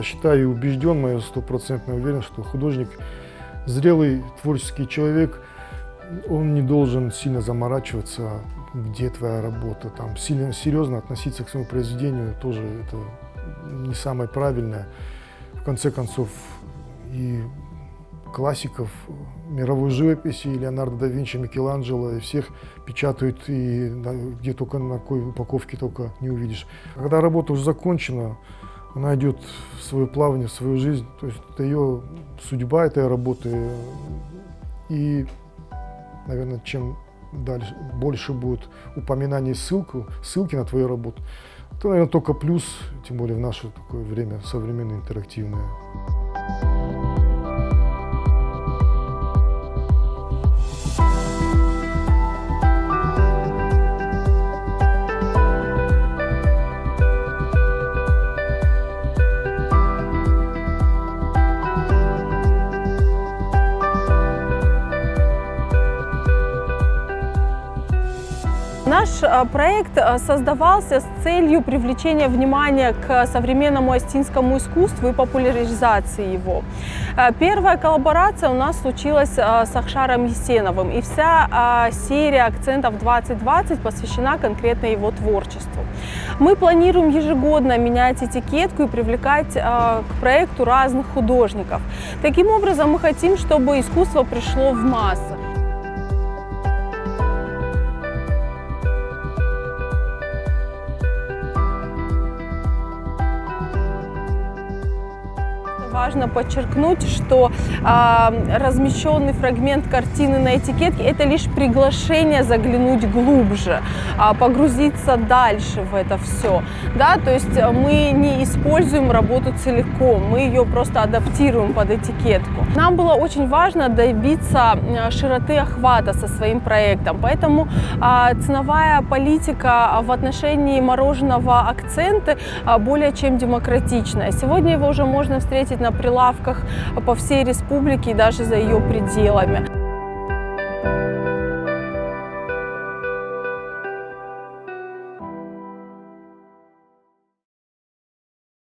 считаю и убежден, моя стопроцентная уверенность, что художник, зрелый творческий человек, он не должен сильно заморачиваться, где твоя работа. Там, сильно серьезно относиться к своему произведению тоже это не самое правильное. В конце концов, и классиков мировой живописи, и Леонардо да Винчи, Микеланджело, и всех печатают, и где только, на какой упаковке только не увидишь. Когда работа уже закончена, она идет в свое плавание, в свою жизнь, то есть это ее судьба этой работы. И, наверное, чем дальше, больше будет упоминаний, ссылки на твою работу, то, наверное, только плюс, тем более в наше такое время современное, интерактивное. Наш проект создавался с целью привлечения внимания к современному остинскому искусству и популяризации его. Первая коллаборация у нас случилась с Ахшаром Есеновым, и вся серия акцентов 2020 посвящена конкретно его творчеству. Мы планируем ежегодно менять этикетку и привлекать к проекту разных художников. Таким образом, мы хотим, чтобы искусство пришло в массы. Важно подчеркнуть, что размещенный фрагмент картины на этикетке – это лишь приглашение заглянуть глубже, погрузиться дальше в это все. Да? То есть мы не используем работу целиком, мы ее просто адаптируем под этикетку. Нам было очень важно добиться широты охвата со своим проектом, поэтому ценовая политика в отношении мороженого «Акценты» более чем демократичная. Сегодня его уже можно встретить на прилавках по всей республике и даже за ее пределами.